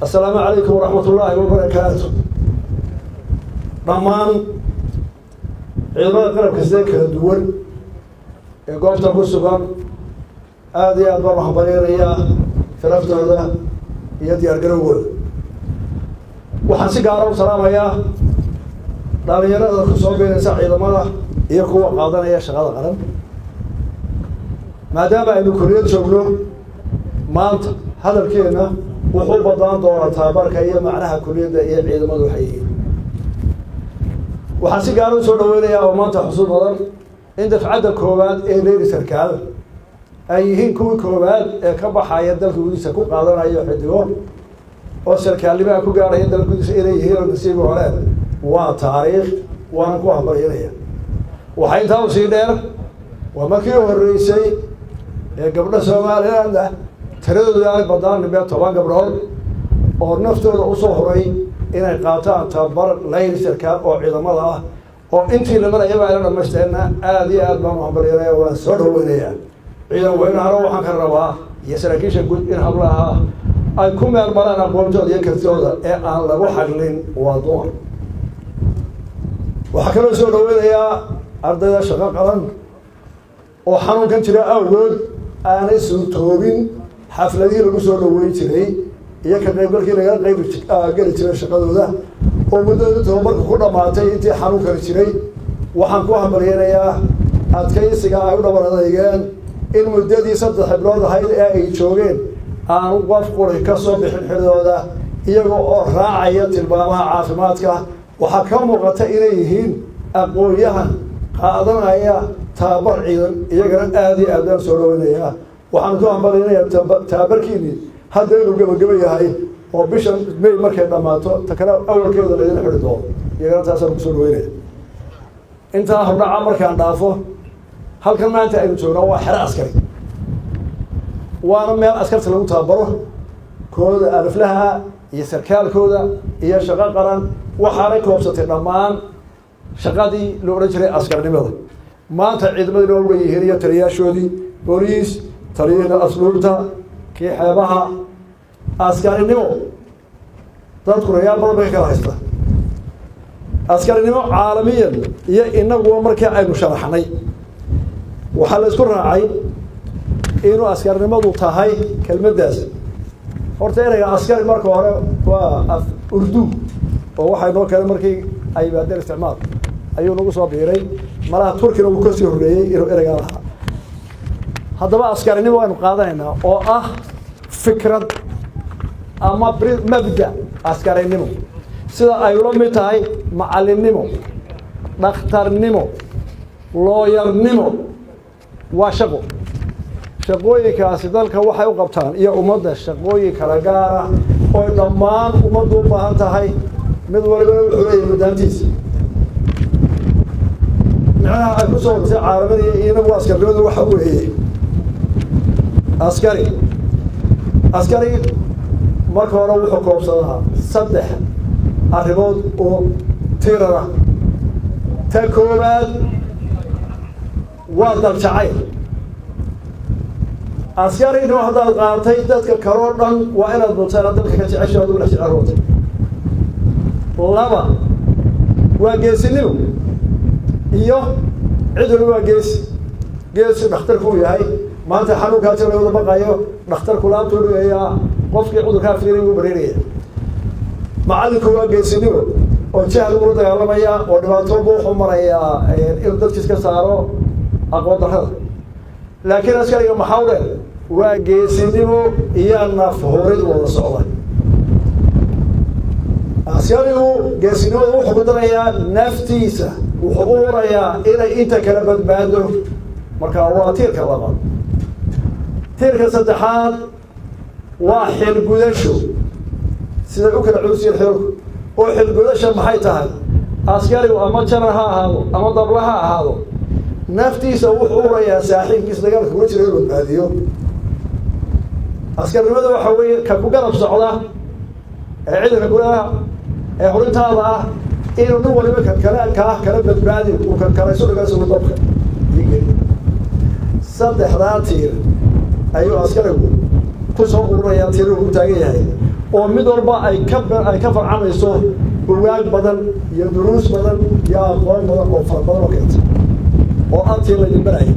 السلام عليكم ورحمة الله وبركاته. رمان عظام قرب كذلك الدول قلت أبو السبان هذه أدوار محبرية في رفض هذا يدي القرول وحنسي قارب سلام يا دام يرى الخصوم بين سعيد ماله يكون قاضنا يا شغال قرن ما دام إنه كلية شغله مانت هذا الكلمة وحب ضان دورة تابرك هي معناها كلية هي عيد ما الحقيقي وحنسي قارب سولوين يا ومانت حصول هذا عند فعد كوباد ليل سركال أيهن كوباد كبح حياة الكوديس كوب قاضنا أيه حديهم وسركال اللي بقى كوجار عند الكوديس إليه هي النسيب وعلاه وتاريخ وأنكوه بريئة وحين توصيله ومكيو الرئيسي قبل سوالي عنده تريد يعني بدان نبي طبعا قبل أو نفترض أصهري إن قاطع تبر ليل سركال أو عظام الله أو أنتي لما يبغى لنا مشتنا هذه ألبوم عبرية وسر وينيا إذا وين هروح كروا يسركيش يقول إن هبلها أيكم البلد أقوم جود يكثر أن لا روح لين وضوء وحكمنا سر وينيا أرض شقق قرن وحنون كان ترى أول أنا سنتوبين حفلة الرسول ويتري يكاد يقول كذا غير قال ترى شقق ذا ومدة توبر كل ما تيجي حنون كان تري وحنكوها برينا أتكيس جاء أول مرة ذيجان المدة دي صدق حبلاد هاي أي شوين أنا وافقه كسر بحل هذا يجوا راعية البلاد عاصماتك وحكموا غت إليهن أقوياء قادنا هي تابر عيدا يجرن آدي أبدان سولوينيا وحنكوها برينا تابر كيني هذا يلقى هاي وبيشن مي مركز لما تكلم أول كذا اللي نحرده يجرن تأثير سولوينيا أنت هرنا عمر كان ضعفه هل كان ما أنت أيوة هو حرق عسكري وأنا من عسكرت له تابره كود ألف لها يسركال كودا هي شغال قرن وحرك وبسط النمان شغادي لو رجل عسكر نمضي ما أنت عيد مدري لو هي تريا شودي بوريس تريا أسلوبها كي حبها عسكري نمو تذكر يا بربك العسكر عسكري نمو عالميا هي إنه هو مركز أي مشارحني وحال يذكر راعي إنه عسكر نمو تهاي كلمة داس horta askari marka hore waa urdu oo waxa inoo kale markii ay baadeen isticmaal ayuu nagu soo biiray malaha turkiga uu ka soo horeeyay inuu ereyga lahaa haddaba askarinimo aynu qaadanaynaa oo ah fikrad ama mabda askarinimo sida ay ula mid tahay macallinnimo dhakhtarnimo looyarnimo waa shaqo shaqooyinkaasi dalka waxay u qabtaan iyo ummadda shaqooyin kala gaar ah oo dhammaan ummaddu u baahan tahay mid waliba wuxuu leeyahay muddaantiisa macnaha ay ku soo hortay caalamada iyo inagu askarnimadu waxa weeye askari marka hore wuxuu koobsadaa 3 arrimood oo tiirana ta koowaad waa dal jacayl askari inuu hadal qaatay dadka karo dhan waa inaad doontaa dadka ka jeceshay oo la jecel laba waa geesinimo iyo ciduna waa geesi dhakhtarku yahay maanta xanuunka jira wada baqayo dhakhtarku laabtu leeyahay qofkii cudurka fiirin uu bareeraya macallinku waa geesinimo oo jahal uu dagaalamaya oo dhibaato buu maraya in dadka iska saaro aqoon darrada laakiin askariga maxawle waa geesinimo iyo nafhurid wada socda askarigu geesinimada wuxuu ku darayaa naftiisa wuxuu u warayaa inay inta kala badbaado marka waa tiirka labaad tiirka saddexaad waa xilgudasho sida u kala culus xilku oo xilgudasho maxay tahay askarigu ama janar ha ahaado ama dabla ha ahaado naftiisa wuxuu u warayaa saaxiibkiisa dagaalka kula jira inuu badbaadiyo askarnimada waxa weeye ka ku garab socda ee ciidanka golaha ee horintaada ah inuu nin waliba kala badbaadi uu kan kala soo dhigay soo dabka saddexdaa tiir ayuu askarigu ku soo ururaya tiir uu taagan yahay oo mid walba ay ka farcamayso bugaag badan iyo duruus badan iyo aqoon badan oo fara badan oo keenta oo aantii laydin baraya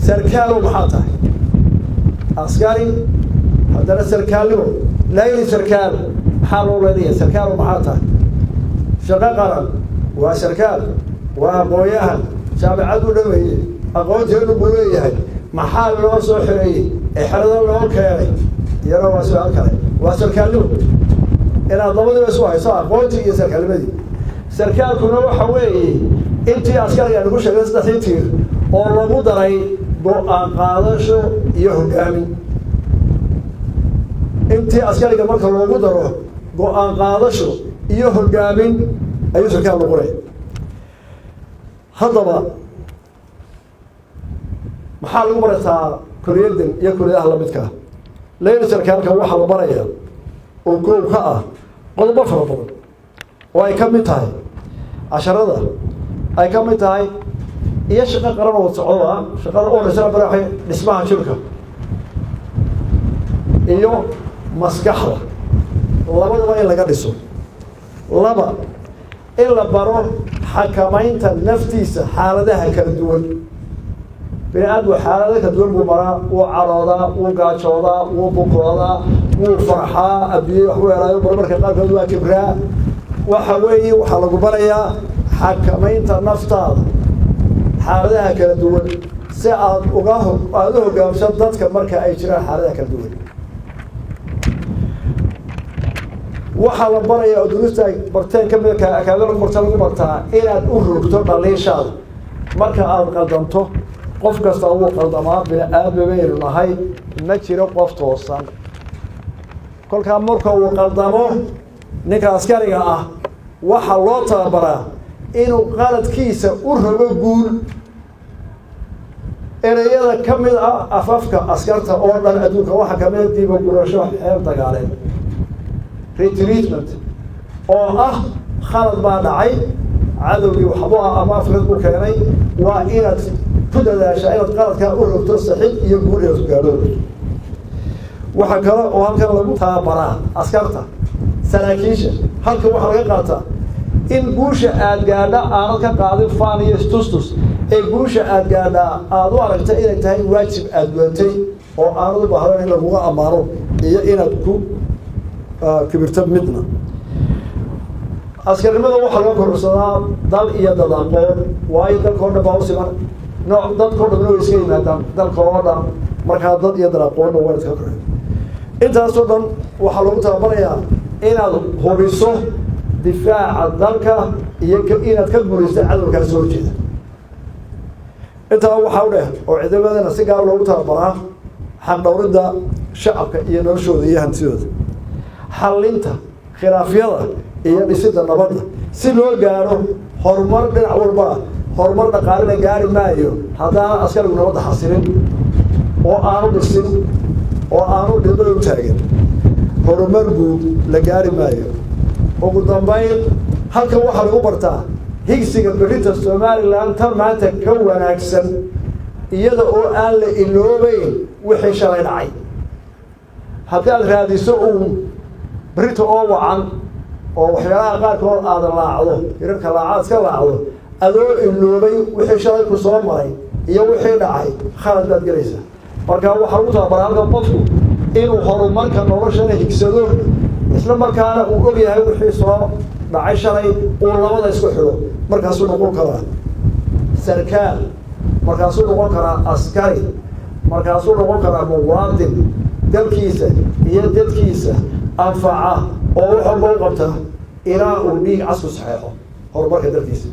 sarkaalo maxaa tahay askari haddana sarkaalnimo layli sarkaal maxaa loo leedayaa sarkaalo maxaa tahay shaqo qaran waa sarkaal waa aqoon-yahan jaamicad u dhameeyey aqoonteenu buu leeyahay maxaa loo soo xireeyey ee xerada loo keenay iyana waa su-aal kale waa sarkaalnimo inaad labadiiba isu hayso aqoontii iyo sarkaalnimadii sarkaalkuna waxa weeye intii askariga nagu sheegay saddexdii tiir oo lagu daray go-aan qaadasho iyo hogaamin intii askariga marka loogu daro go-aan qaadasho iyo hogaamin ayuu sarkaal noqonaya haddaba maxaa lagu barataa kuliyaddan iyo kuliyadaha lamidkaa layli sarkaalka waxaa la barayaa oo goob ka ah qodobo fara badan oo ay ka mid tahay casharada ay ka mid tahay iyo shaqo qaran oo socdo ah shaqada oo dhisana baraxay dhismaha jirka iyo maskaxda labadaba in laga dhiso laba in la baro xakamaynta naftiisa xaaladaha kala duwan bini aadmu xaalado kala duwan buu maraa wuu caroodaa wuu gaajoodaa wuu bukroodaa wuu farxaa abiyey wax weelaayo marmarka qaarkood waa kibraa waxa weeye waxaa lagu barayaa xakamaynta naftaada xaaladaha kala duwan si aad u hoggaamsan dadka marka ay jiraan xaaladaha kala duwan waxaa la barayaa oo duruusta ay barteen ka mid akaabada barta lagu bartaa inaad u rogto dhaliishaada marka aad qaldanto qof kasta wuu qaldamaa bini aadmi baynu nahay ma jiro qof toosan kolkaa marka uu qaldamo ninka askariga ah waxaa loo tababaraa inuu qaladkiisa u rogo guul ereyada ka mid ah afafka askarta oo dhan adduunka waxaa kamid a diiba gurasho xeer dagaaleed retreatment oo ah khalad baa dhacay cadowgii waxbuu ah ama afrid u keenay waa inaad ku dadaashaa inaad qaladkaa u rogto saxiib iyo guul inaad ku gaadho waxaa kale oo halkan lagu tababaraa askarta saraakiisha halkan waxaa laga qaataa in guusha aad gaadha aanad ka qaadin faan iyo istustus ee guusha aad gaadhaa aada u aragta inay tahay waajib aada duwantay oo aanad u baahdan in laguga ammaano iyo inaad ku kibirto midna askarnimada waxaa laga kororsadaa dal iyo dad aqoon waayo dalka oo dhan baa u siman nooc dadkao dhan way iska yimaadaan dalka oo dhan markaa dad iyo dad aqoonna waa iska korey intaasoo dhan waxaa lagu tababarayaa inaad hubiso difaaca dalka iyo inaad ka guulaysto cadowkaa soo horjeeda intaa waxaa u dheh oo ciidamadana si gaar loogu tababaraa xaq dhowridda shacabka iyo noloshooda iyo hantidooda xallinta khilaafyada iyo dhisidda nabadda si loo gaadho horumar dhinac walba horumar dhaqaalena gaari maayo haddaana askarigu nabadda xasilin oo aanu dhisin oo aanu dhibada u taagin horumar guud la gaari maayo ugu dambayn halkan waxaa lagu bartaa higsiga berrinta somalilan tan maanta ka wanaagsan iyada oo aan la iloobeyn wixii shalay dhacay haddii aad raadiso uun berrinta oo wacan oo waxyaalaha qaarkood aada laacdo hirarka laacaad iska laacdo adoo iloobay wixii shalay ku soo maray iyo wixii dhacay khalad baad gelaysaa marka waxaa lagu tababaraa halkan qofku inuu horumarka noloshana higsado isla markaana uu og yahay wixii soo dhacay shalay uu labada isku xidho markaasuu noqon karaa sarkaal markaasuu noqon karaa askari markaasuu noqon karaa muwaadin dalkiisa iyo dadkiisa anfaca oo wax walba u qabta ilaa uu dhiig casku saxeexo horumarka dalkiisa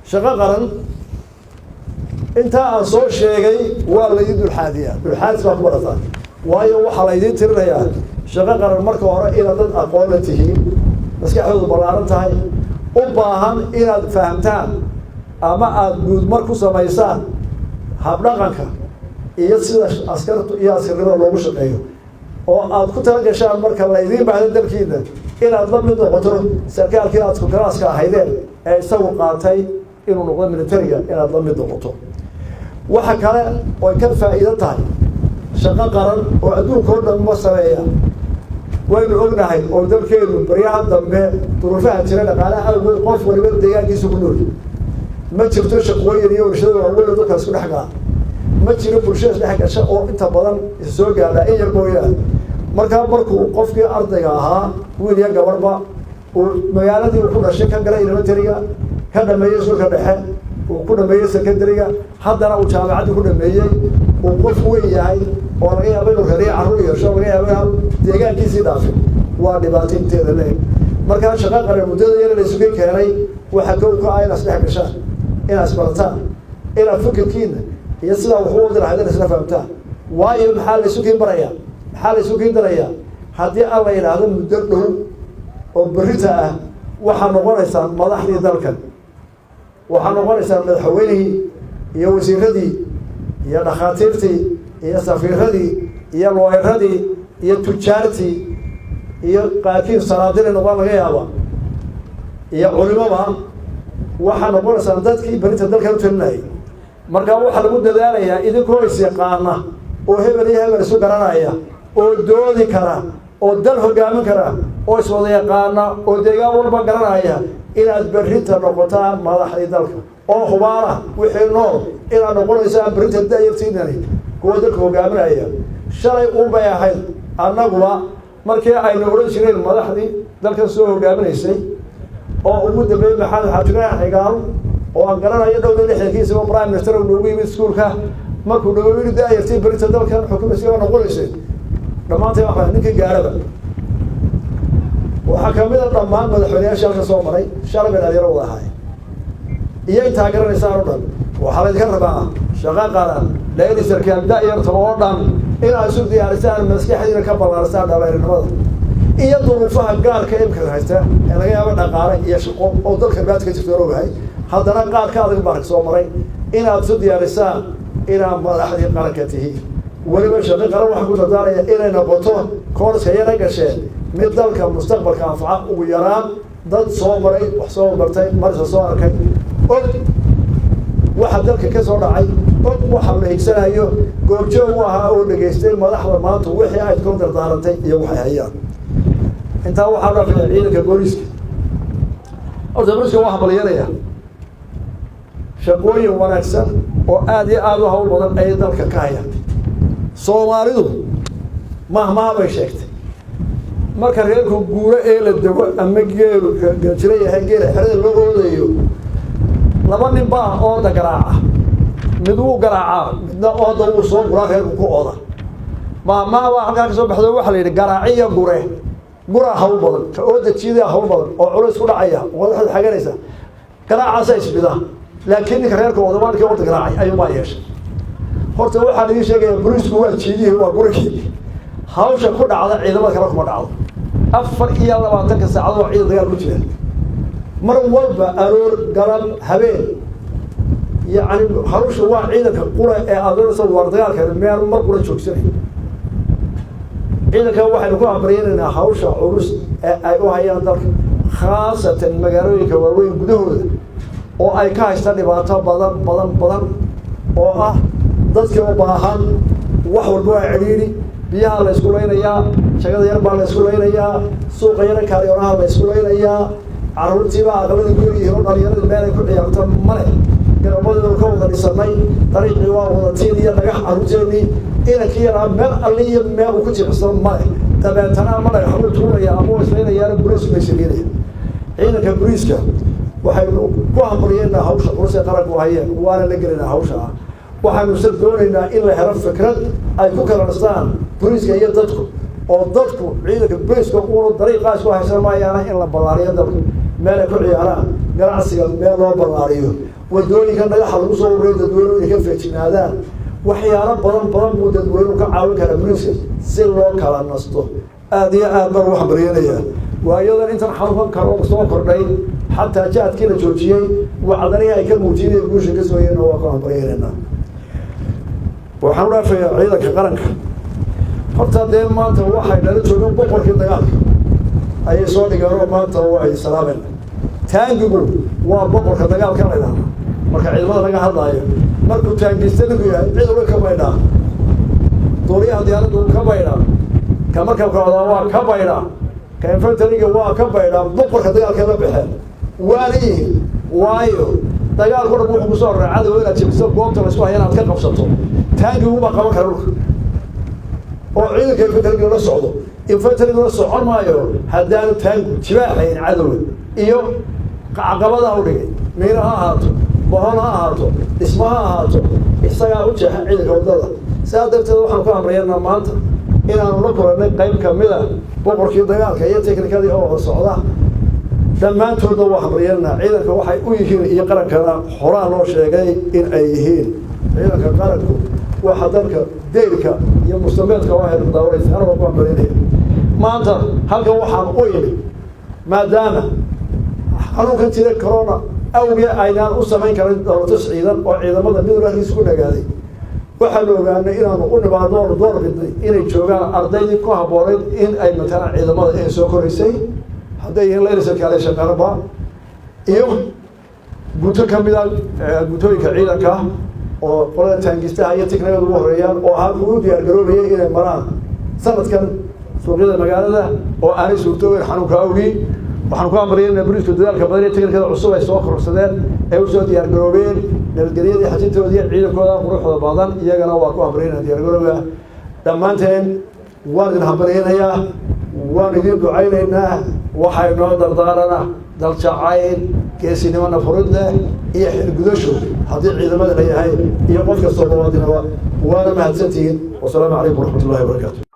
shaqo qaran intaa aan soo sheegay waa laydin dulxaadiyaa dulxaadis baa ku barataa waayo waxaa laydiin tirinayaa shaqo qaran marka hore inaad dad aqoonna tihiin maskaxdoodu ballaaran tahay u baahan inaad fahamtaan ama aada guudmar ku samaysaan habdhaqanka iyo sida askartu iyo askarnimada loogu shaqeeyo oo aad ku tala gashaan marka laydiin baahda dalkiina inaad la mid noqoto sarkaalkii aad kukalaaska ahaydeen ee isagu qaatay inuu noqdo militariga inaad la mid noqoto waxa kale oy ka faa'iido tahay shaqo qaran oo adduunka oo dhan ma sameeya waynu ognahay oo dalkeenu baryaha dambe duruufaha jira dhaqaalaha awgeed qof waliba deegaankiisa ku nool ma jirto shaqooyin iyo warshado waaweyn oo dadka isku dhex gala ma jiro bulshada dhex gasha oo inta badan soo gaadha in yar mooyaan markaa markuu qofkii ardayga ahaa wiil iyo gabarba uu magaaladii uu ku dhashay ka galay elementariga ka dhameeyey iskuulka dhexe uu ku dhameeyey secondariga haddana uu jaamacaddii ku dhameeyey uu qof weyn yahay oo laga yaabo inuu reeriya carruur yeesho laga yaabo inaan deegaankiisii dhaafin waa dhibaato inteeda leeg markaa shaqo qaran muddada yar la isugu keenay waxa kow ka ah inaad isdhex gashaan inaad isbarataan inaad fikirkiina iyo sidaa wax u wadi lahayd isla fahamtaan waayo maxaa la isu kiin barayaa maxaa la isu kiin darayaa haddii aan la yidhaahdo muddo dhow oo berrita ah waxaa noqonaysaan madaxdii dalkan waxaa noqonaysaan madaxweynihii iyo wasiiradii iyo dhakhaatiirtii iyo safiiradii iyo looyaradii iyo tujaartii iyo qaarkiin sanaadiri noqon laga yaaba iyo culimada waxaa noqonaysaan dadkii berrinta dalkan u talinayay markaa waxaa lagu dadaalayaa idinkoo is yaqaana oo hebel iyo hebel isu garanaya oo doodi kara oo dal hogaamin kara oo iswada yaqaana oo deegaan walba garanaya inaad berrinta noqotaan madaxdii dalka oo hubaana wixii nool inaad noqonaysaan berrinta da'yartiinani kuwa dalka hogaaminaya shalay unbay ahayd annaguba markii aynu odhan jireen madaxdii dalkan soo hogaaminaysay oo ugu dambeeyey maxamed xaajiraan xigaal oo aan garanayo dhowda lixdankiisaba prime minister uu noogu yimid iskuulka markuu noogu yimid da'yartii berrinta dalkan xukumaysiga noqonaysay dhammaantay waxaa ninkii gaaraba waxaa kamid a dhammaan madaxweyneyaasha halka soo maray shalay bay dhalinyaro wada ahaay iyo intaa garanaysaan o dhan waxaa laydinka rabaa shaqo qaran leelisarkaan da'yarta oo dhan inaad isu diyaarisaan maskaxdiina ka ballaarisaan dhalinimada iyo duruufaha gaarka imka haysta ee laga yaabo dhaqaale iyo shaqo oo dalka baad ka jirto ogahay haddana qaar ka adag baa soo maray inaad isu diyaarisaan inaad madaxdii qaranka tihiin weliba shaqo qaran waxaa ku dadaaraya inay noqoto koorska yara gasheen mid dalka mustaqbalka anfaca ugu yaraan dad soo maray wax soo bartay marisa soo arkay og waxa dalka ka soo dhacay og waxa la higsanayo goobjoog u ahaa oo dhegaystay madaxda maanta wixii ay ku dardaarantay iyo waxay hayaan intaa waxaa dhaafaya ciidanka booliiska horta booliiska waa hambalyanaya shaqooyin wanaagsan oo aad iyo aad u hawl badan ay dalka ka hayaan soomaalidu mahmaha bay sheegtay marka reerku guuro ee la dego ama geelu jira yahay geela xerada loo oodayo laba nin baa ooda garaaca mid wuu garaacaa midna ooda wuu soo guraa reerku ku ooda mahmaha baa halkaa ka soo baxdo waxaa la yidhi garaaciya gure guraa hawl badan ka ooda jiidaa hawl badan oo culays ku dhacaya wadaxda xaganaysa garaacaasa isbida laakiin ninka reerka oodamaanka ooda garaacay ayuunbaa yeeshay horta waxaan idiin sheegaya boliisku waa jiidihii waa gurigii hawsha ku dhacda ciidamada kale kuma dhacdo 24 saacadood oo ciidan dagaal ku jira mar walba aroor galab habeen yacni hawsha waa ciidanka qura ee adoonaysa war dagaalka meel mar qura joogsanay ciidanka waxaynu ku amriyeenaa hawsha culus ee ay u hayaan dalka khaasatan magaalooyinka waaweyn gudahooda oo ay ka haystaan dhibaato badan oo ah dadka u baahan wax walba waa cidhiidhi biyaha la isku leynayaa shaqada yar baa la isku leynayaa suuqa yara kaariyoonaha la isku leynayaa carruurtiibaa aqalada ku yaryihiin oo dhalinyarada meel ay ku ciyaarto male garamadooda ka wada dhisanay dariiqii waa wadatiin iyo dhagax carruurteennii inankii yaraa meel alli iyo meel uu ku jibcsado male dabeetana ama dhagax uu tuuraya ama uu islaynayaana buriisku bay saliinaya ciidanka buriiska waxaynu ku hambalyeynaa hawsha culus ee qaranku hayeen waana la gelaynaa hawsha ah waxaanu sal doonaynaa in la helo fikrad ay ku kala nastaan buriiska iyo dadku oo dadku ciidanka buriiska uuna dariiqaas ku haysan maayaana in la ballaariyo dalka meel ay ku ciyaaraan ganacsiga meel loo ballaariyo wadooyinka dhagaxa lagu soo ururiyo dadweynuhu inay ka feejignaadaan waxyaalo badan buu dadweynuhu ka caawin karaa buriiska si loo kala nasto aad iyo aad baan wax baryeelayaa waayadan intan xanuunkan karo soo kordhay xataa jaadkii la joojiyey wacdanihii ay ka muujiyeen guusha ka sooyeen oo waa ku hambaryeelaynaa waxaan u dhaafayaa ciidanka qaranka horta dee maanta waxay nala joogeen boqorkii dagaalka ayay soo dhigeen oo maanta way salaameen taangigu waa boqorka dagaalka la yidhahda marka ciidamada laga hadlaayo markuu taangista ninku yahay cid uga ka maydhaa duuliyaha diyaaraddu ka baydha ka markabka wadaa waa ka baydha ka infantariga waa ka baydha boqorka dagaalka la baxeen waana yihiin waayo dagaalku dhan wuxuu kusoo raray cadow inaad jebiso goobta laysku haya inaad ka qabsato taangi uma qaban kara dhulka oo ciidanka infantariga la socdo infantariga la socon maayo haddaanu taangu jibaaxayn cadowga iyo caqabada u dhigay miina ha ahaato bohon ha ahaato dhisma ha ahaato isagaa u jeexa ciidanka waddada sidaa darteed waxaan ku amrayanaa maanta inaanu la kulannay qayb ka mid a boqorkii dagaalka iyo teknikadii oo socda dhammaantoodna waa amrayanaa ciidanka waxay u yihiin iyo qarankana horaa loo sheegay in ay yihiin ciidanka qaranku waxa dalka deyrka iyo mustameedka oo heer daawaraysa anagoo ku amraynaya maanta halkan waxaan u yimid maadaama xanuunkan jira corona awgee aynaan u samayn karin dowlatus ciidan oo ciidamada midowga halkiisa ku dhagaaday waxaanu ogaanay inaanu u nimaadno oonu door bidnay inay joogaan ardaydii ku habboonayd in ay matalaan ciidamada ee soo koraysay hadday yihiin laylisalkaale shaqaraba iyo guto ka mid a gutooyinka ciidanka oo qolada taangistaha iyo tiknagada ugu horeeyaan oo ahaa kugu diyaar garoobayay inay maraan sanadkan suuqyada magaalada oo aanay suurtoobeyn xanuunka awgii waxaan ku amriyayna boliisku dadaalka badan iyo tiknikada cusub ay soo kororsadeen ay usoo diyaar garoobeen nabadgelyadii xajintoodii ciidankooda quruxda badan iyagana waa ku amriyayna diyaar garooga dhammaanteen waan idin hambaryaynayaa waan idin ducaynaynaa waxay noo dardaarana dal jacayl geesinimo nafurid leh iyo xilgudasho haddii ciidamada la yahay iyo qof kastoo muwaadinaba waana mahadsantihiin wasalaamu calaykum waraxmat ullahi wabarakaatu